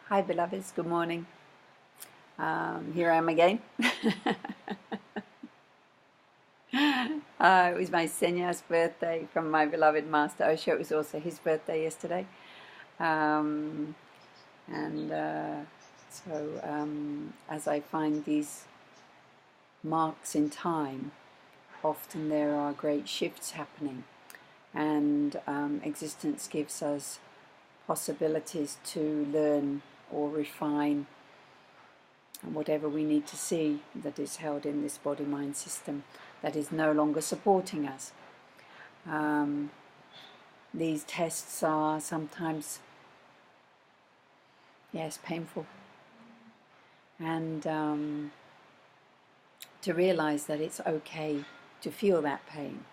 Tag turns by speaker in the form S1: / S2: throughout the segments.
S1: Hi beloveds, good morning. Here I am again. It was my Senya's birthday from my beloved Master Osho. It was also his birthday yesterday. Um, and as I find these marks in time, often there are great shifts happening, and existence gives us possibilities to learn or refine whatever we need to see that is held in this body-mind system that is no longer supporting us. These tests are sometimes, yes, painful. And to realize that it's okay to feel that pain.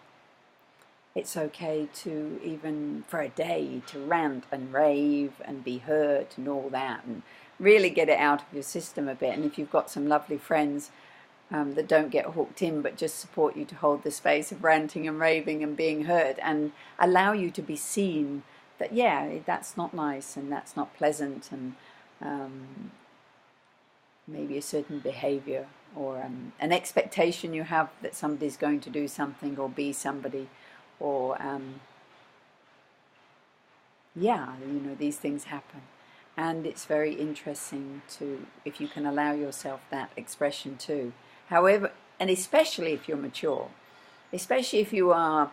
S1: It's okay to, even for a day, to rant and rave and be hurt and all that, and really get it out of your system a bit. And if you've got some lovely friends that don't get hooked in but just support you to hold the space of ranting and raving and being hurt and allow you to be seen that, yeah, that's not nice and that's not pleasant, and maybe a certain behavior or an expectation you have that somebody's going to do something or be somebody, or yeah, you know, these things happen. And it's very interesting to, if you can allow yourself that expression too. However, and especially if you're mature, especially if you are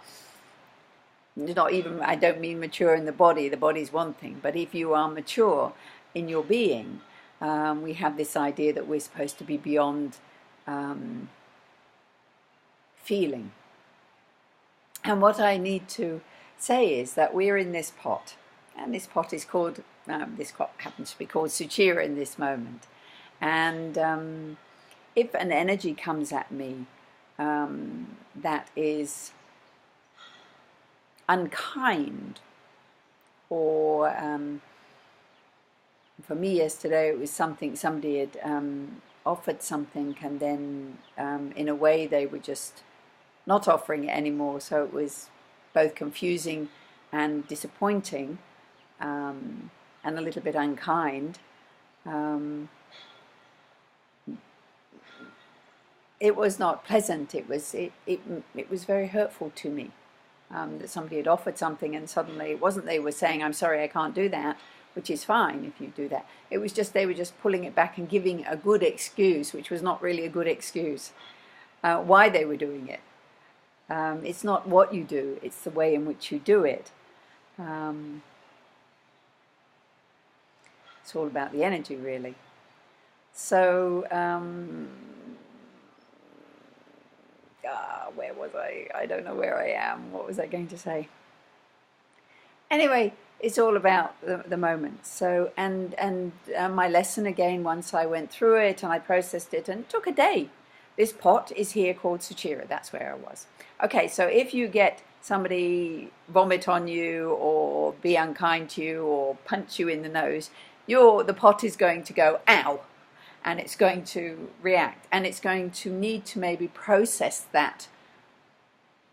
S1: not even, I don't mean mature in the body's one thing, but if you are mature in your being, we have this idea that we're supposed to be beyond feeling. And what I need to say is that we're in this pot, and this pot is called, this pot happens to be called Suchira in this moment. And if an energy comes at me that is unkind, or for me yesterday it was something, somebody had offered something, and then in a way they were just not offering it anymore, so it was both confusing and disappointing, and a little bit unkind. It was not pleasant. It was very hurtful to me, that somebody had offered something and suddenly it wasn't they were saying, I'm sorry, I can't do that, which is fine if you do that. It was just they were just pulling it back and giving a good excuse, which was not really a good excuse, why they were doing it. It's not what you do, it's the way in which you do it. It's all about the energy, really. So, where was I? I don't know where I am. What was I going to say? Anyway, it's all about the moment. So, and my lesson again, once I went through it and I processed it, and it took a day. This pot is here called Suchira. That's where I was. Okay, so if you get somebody vomit on you or be unkind to you or punch you in the nose, the pot is going to go, ow, and it's going to react, and it's going to need to maybe process that,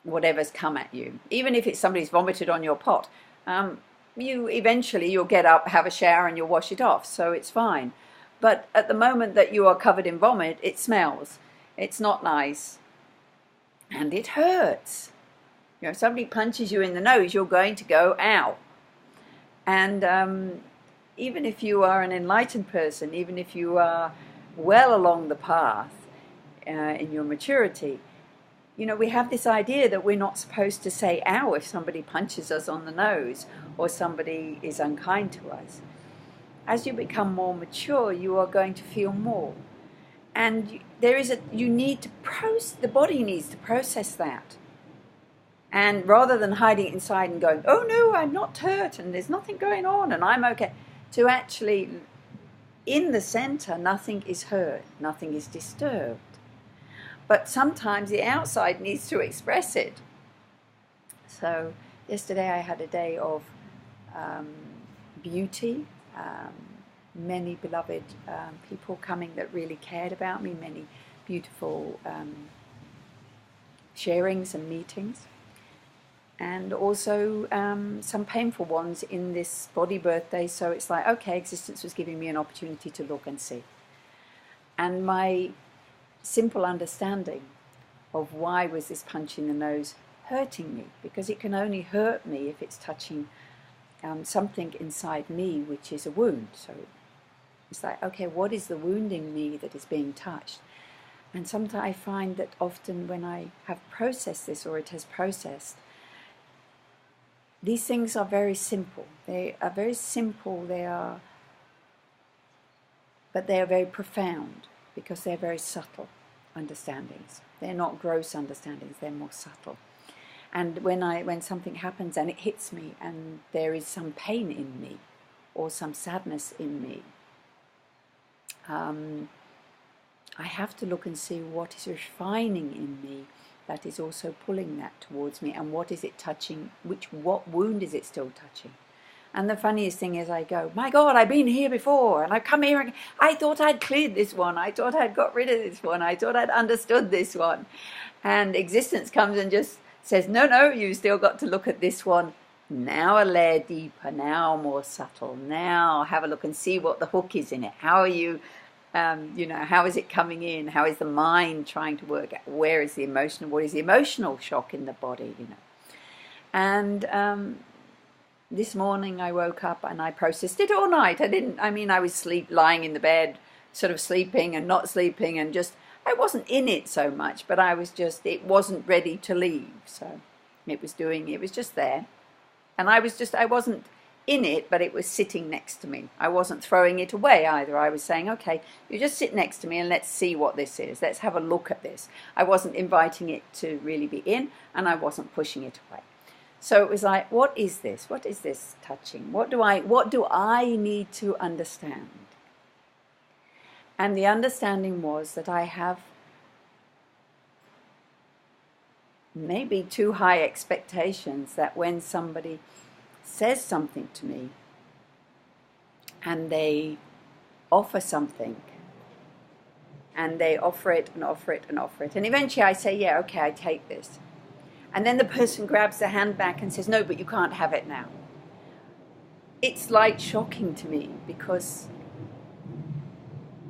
S1: whatever's come at you. Even if it's somebody's vomited on your pot, you'll get up, have a shower, and you'll wash it off, so it's fine. But at the moment that you are covered in vomit, it smells. It's not nice, and it hurts. You know, if somebody punches you in the nose, you're going to go, ow. And even if you are an enlightened person, even if you are well along the path in your maturity, you know, we have this idea that we're not supposed to say ow if somebody punches us on the nose or somebody is unkind to us. As you become more mature, you are going to feel more. And the body needs to process that. And rather than hiding it inside and going, oh no, I'm not hurt and there's nothing going on and I'm okay, to actually, in the center, nothing is hurt, nothing is disturbed. But sometimes the outside needs to express it. So yesterday I had a day of beauty, many beloved people coming that really cared about me, many beautiful sharings and meetings. and also some painful ones in this body birthday. So it's like, okay, existence was giving me an opportunity to look and see. And my simple understanding of why was this punch in the nose hurting me, because it can only hurt me if it's touching something inside me, which is a wound. So it's like, okay, what is the wounding me that is being touched? And sometimes I find that often when I have processed this, or it has processed, these things are very simple. They are very simple, but they are very profound, because they're very subtle understandings. They're not gross understandings, they're more subtle. And when something happens and it hits me and there is some pain in me or some sadness in me, I have to look and see what is refining in me that is also pulling that towards me, and what is it touching, what wound is it still touching. And the funniest thing is I go, my God, I've been here before, and I've come here and I thought I'd cleared this one, I thought I'd got rid of this one, I thought I'd understood this one. And existence comes and just says, no, you still got to look at this one. Now a layer deeper, now more subtle, now have a look and see what the hook is in it. How are you, how is it coming in? How is the mind trying to work out? Where is the emotional, what is the emotional shock in the body, And this morning I woke up and I processed it all night. I was lying in the bed, sort of sleeping and not sleeping, and I wasn't in it so much, but it wasn't ready to leave. So it was just there. And I wasn't in it, but it was sitting next to me. I wasn't throwing it away either. I was saying, okay, you just sit next to me and let's see what this is. Let's have a look at this. I wasn't inviting it to really be in, and I wasn't pushing it away. So it was like, what is this? What is this touching? What do I need to understand? And the understanding was that I have maybe too high expectations, that when somebody says something to me and they offer something and they offer it and offer it and offer it, and eventually I say, yeah, okay, I take this. And then the person grabs the hand back and says, no, but you can't have it now. It's like shocking to me, because,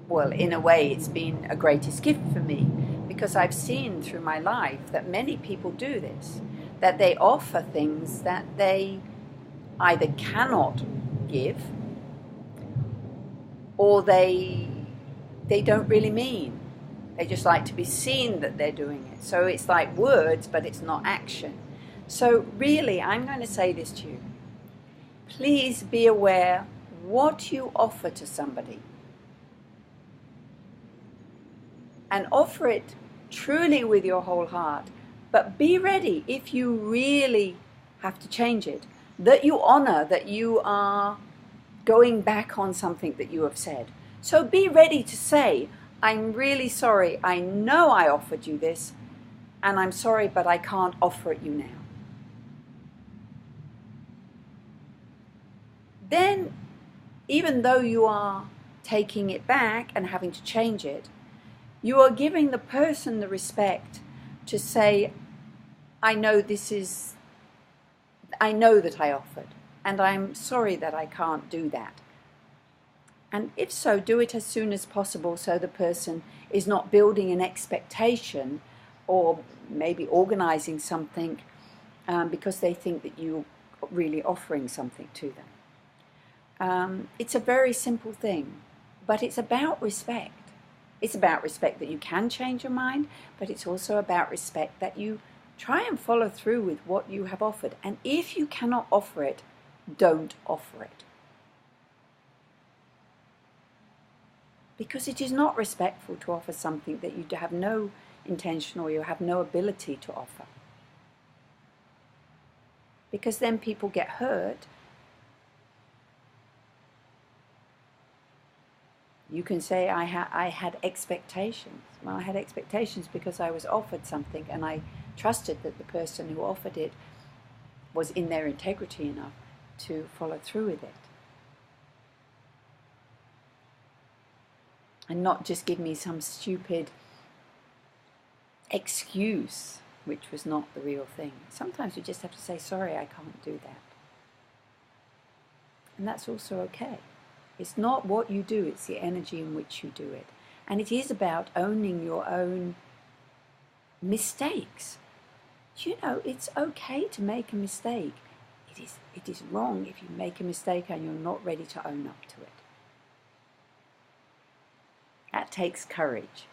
S1: well, in a way it's been a greatest gift for me, because I've seen through my life that many people do this, that they offer things that they either cannot give or they don't really mean. They just like to be seen that they're doing it. So it's like words, but it's not action. So really, I'm going to say this to you. Please be aware what you offer to somebody. And offer it truly with your whole heart. But be ready, if you really have to change it, that you honor that you are going back on something that you have said. So be ready to say, I'm really sorry, I know I offered you this, and I'm sorry, but I can't offer it you now. Then, even though you are taking it back and having to change it, you are giving the person the respect to say, I know that I offered, and I'm sorry that I can't do that. And if so, do it as soon as possible, so the person is not building an expectation or maybe organizing something because they think that you're really offering something to them. It's a very simple thing, but it's about respect. It's about respect that you can change your mind, but it's also about respect that you try and follow through with what you have offered. And if you cannot offer it, don't offer it. Because it is not respectful to offer something that you have no intention or you have no ability to offer. Because then people get hurt. You can say, I had expectations. Well, I had expectations because I was offered something, and I trusted that the person who offered it was in their integrity enough to follow through with it. And not just give me some stupid excuse which was not the real thing. Sometimes we just have to say, sorry, I can't do that. And that's also okay. It's not what you do, it's the energy in which you do it. And it is about owning your own mistakes. You know, it's okay to make a mistake. It is wrong if you make a mistake and you're not ready to own up to it. That takes courage.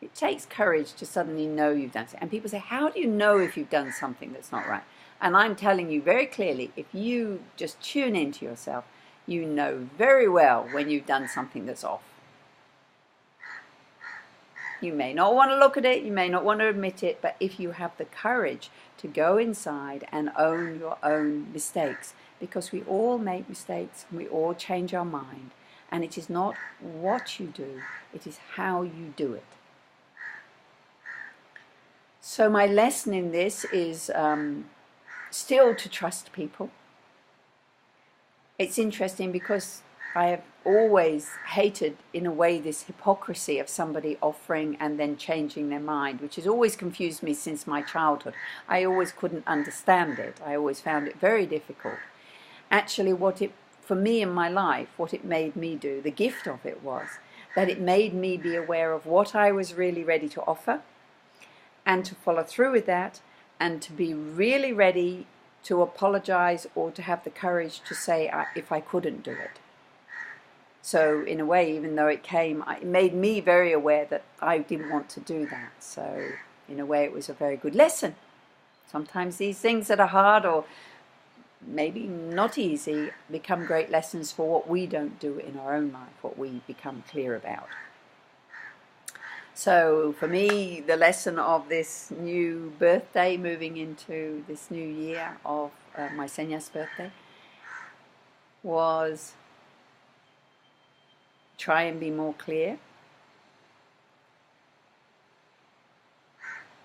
S1: It takes courage to suddenly know you've done something. And people say, how do you know if you've done something that's not right? And I'm telling you very clearly, if you just tune into yourself, you know very well when you've done something that's off. You may not want to look at it, you may not want to admit it, but if you have the courage to go inside and own your own mistakes, because we all make mistakes and we all change our mind, and it is not what you do, it is how you do it. So my lesson in this is still to trust people. It's interesting because I have always hated, in a way, this hypocrisy of somebody offering and then changing their mind, which has always confused me since my childhood. I always couldn't understand it. I always found it very difficult. Actually, for me in my life, what it made me do, the gift of it was that it made me be aware of what I was really ready to offer and to follow through with that and to be really ready to apologize or to have the courage to say if I couldn't do it. So in a way, even though it made me very aware that I didn't want to do that. So in a way, it was a very good lesson. Sometimes these things that are hard or maybe not easy become great lessons for what we don't do in our own life, what we become clear about. So for me, the lesson of this new birthday, moving into this new year of my Seña's birthday, was try and be more clear.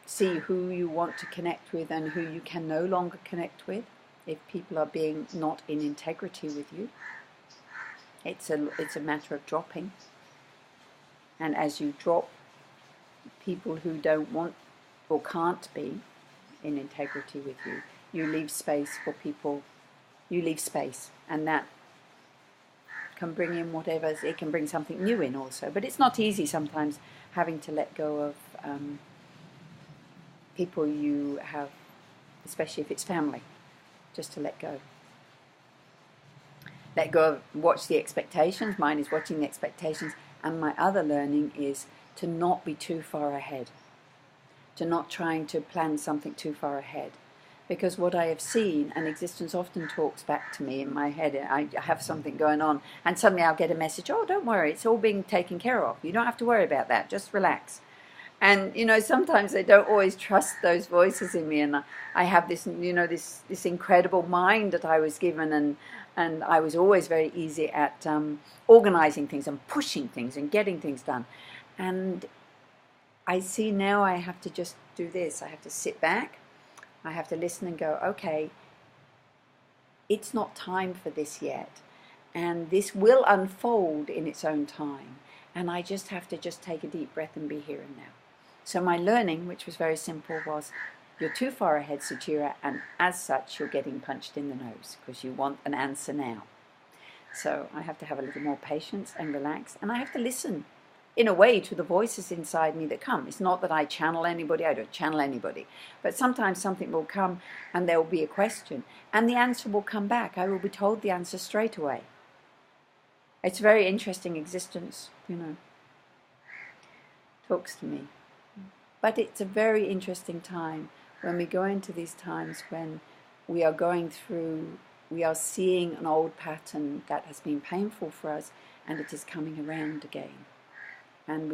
S1: See who you want to connect with and who you can no longer connect with if people are being not in integrity with you. It's a matter of dropping. And as you drop people who don't want or can't be in integrity with you, you leave space for people, you leave space, and that can bring in whatever, it can bring something new in also. But it's not easy sometimes having to let go of people you have, especially if it's family, just to let go. Let go of, watch the expectations. Mine is watching the expectations, and my other learning is to not be too far ahead, to not trying to plan something too far ahead. Because what I have seen, and existence often talks back to me in my head, I have something going on, and suddenly I'll get a message, oh, don't worry, it's all being taken care of. You don't have to worry about that, just relax. And, you know, sometimes I don't always trust those voices in me, and I have this, you know, this incredible mind that I was given, and I was always very easy at organizing things and pushing things and getting things done. And I see now I have to just do this. I have to sit back. I have to listen and go, okay, it's not time for this yet. And this will unfold in its own time. And I just have to just take a deep breath and be here and now. So my learning, which was very simple, was you're too far ahead, Suchira, and as such, you're getting punched in the nose because you want an answer now. So I have to have a little more patience and relax, and I have to listen in a way to the voices inside me that come. It's not that I channel anybody, I don't channel anybody, but sometimes something will come and there will be a question and the answer will come back. I will be told the answer straight away. It's a very interesting existence, you know, talks to me. But it's a very interesting time when we go into these times when we are going through, we are seeing an old pattern that has been painful for us and it is coming around again. And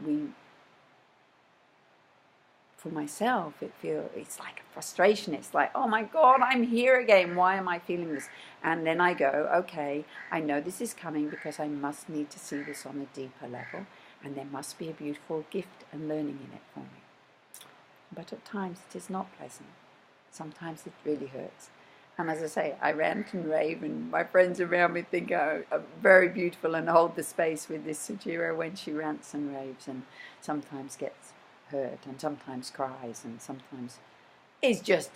S1: we, for myself, it's like a frustration. It's like, oh my God, I'm here again. Why am I feeling this? And then I go, okay, I know this is coming because I must need to see this on a deeper level. And there must be a beautiful gift and learning in it for me. But at times it is not pleasant. Sometimes it really hurts. And as I say, I rant and rave, and my friends around me think I'm very beautiful and hold the space with this Suchira when she rants and raves and sometimes gets hurt and sometimes cries and sometimes is just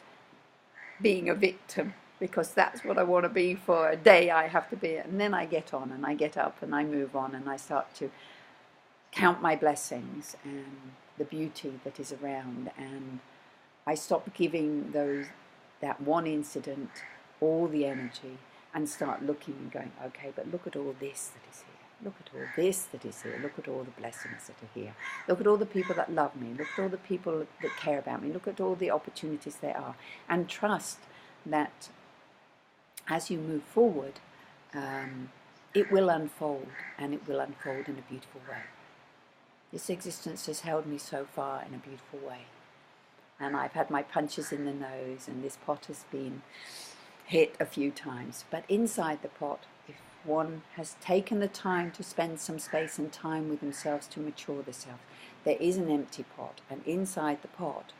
S1: being a victim, because that's what I want to be for a day. I have to be, and then I get on and I get up and I move on and I start to count my blessings and the beauty that is around, and I stop giving that one incident all the energy and start looking and going, okay, but look at all this that is here. Look at all this that is here. Look at all the blessings that are here. Look at all the people that love me. Look at all the people that care about me. Look at all the opportunities there are. And trust that as you move forward, it will unfold, and it will unfold in a beautiful way. This existence has held me so far in a beautiful way. And I've had my punches in the nose, and this pot has been hit a few times. But inside the pot, if one has taken the time to spend some space and time with themselves to mature themselves, there is an empty pot, and inside the pot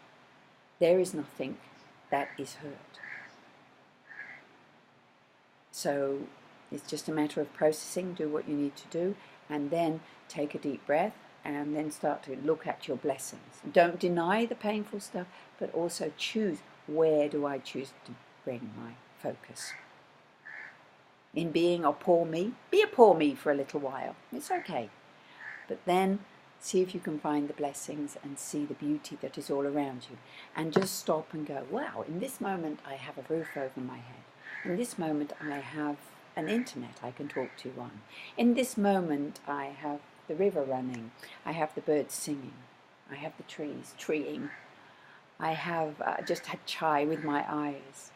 S1: there is nothing that is hurt. So it's just a matter of processing, do what you need to do, and then take a deep breath, and then start to look at your blessings. Don't deny the painful stuff, but also choose, where do I choose to bring my focus? In being a poor me, be a poor me for a little while. It's okay. But then see if you can find the blessings and see the beauty that is all around you. And just stop and go, wow, in this moment I have a roof over my head. In this moment I have an internet I can talk to on. In this moment I have the river running. I have the birds singing. I have the trees treeing. I have just had chai with my eyes.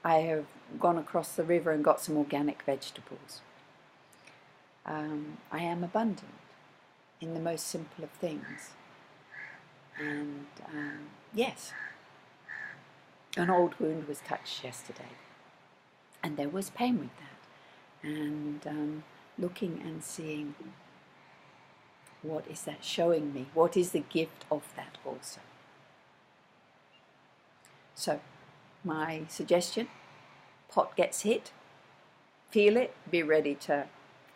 S1: I have gone across the river and got some organic vegetables. I am abundant in the most simple of things. And yes, an old wound was touched yesterday, and there was pain with that. And looking and seeing, what is that showing me? What is the gift of that also? So, my suggestion, pot gets hit, feel it, be ready to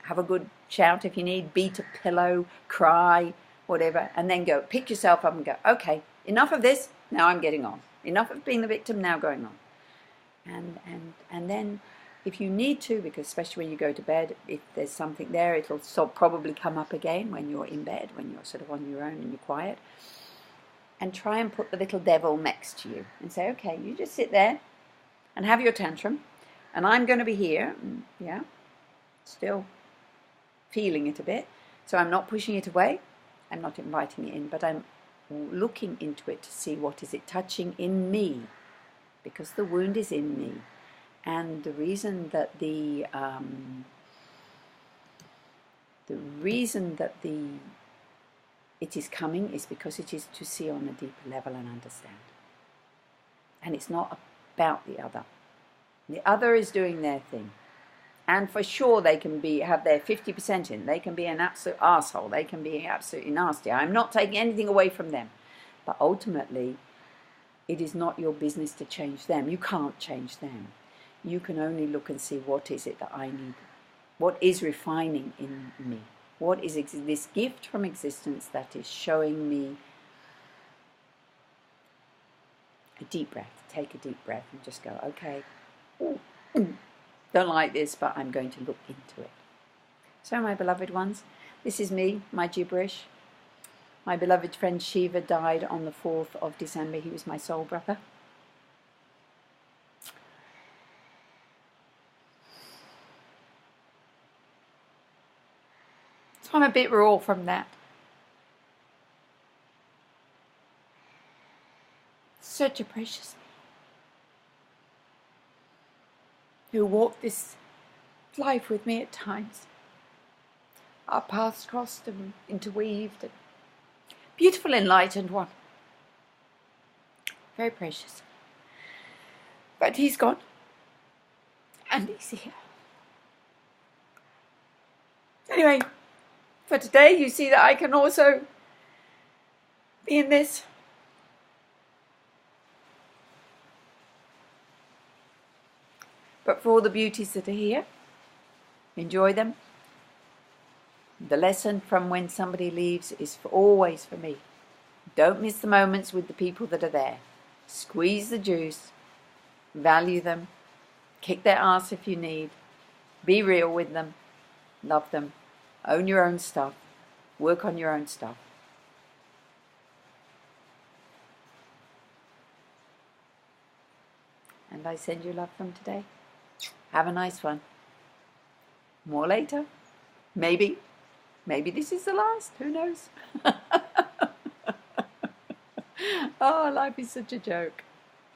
S1: have a good shout if you need, beat a pillow, cry, whatever, and then go, pick yourself up and go, okay, enough of this, now I'm getting on. Enough of being the victim, now going on. And then, if you need to, because especially when you go to bed, if there's something there, it'll probably come up again when you're in bed, when you're sort of on your own and you're quiet. And try and put the little devil next to you and say, okay, you just sit there and have your tantrum, and I'm going to be here, yeah, still feeling it a bit. So I'm not pushing it away, I'm not inviting it in, but I'm looking into it to see what is it touching in me, because the wound is in me. And the reason that it is coming is because it is to see on a deeper level and understand. And it's not about the other. The other is doing their thing. And for sure they can have their 50% in. They can be an absolute arsehole. They can be absolutely nasty. I'm not taking anything away from them. But ultimately, it is not your business to change them. You can't change them. You can only look and see, what is it that I need? What is refining in me? What is this gift from existence that is showing me? A deep breath. Take a deep breath and just go, okay, don't like this, but I'm going to look into it. So, my beloved ones, this is me, my gibberish. My beloved friend Shiva died on the 4th of December. He was my soul brother. So I'm a bit raw from that. Such a precious man who walked this life with me at times. Our paths crossed and interweaved. And beautiful, enlightened one. Very precious. But he's gone. And he's here. Anyway, for today, you see that I can also be in this. But for all the beauties that are here, enjoy them. The lesson from when somebody leaves is always for me. Don't miss the moments with the people that are there. Squeeze the juice. Value them. Kick their ass if you need. Be real with them. Love them. Own your own stuff. Work on your own stuff. And I send you love from today. Have a nice one. More later. Maybe. Maybe this is the last. Who knows? Oh, life is such a joke.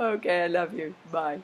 S1: Okay, I love you. Bye.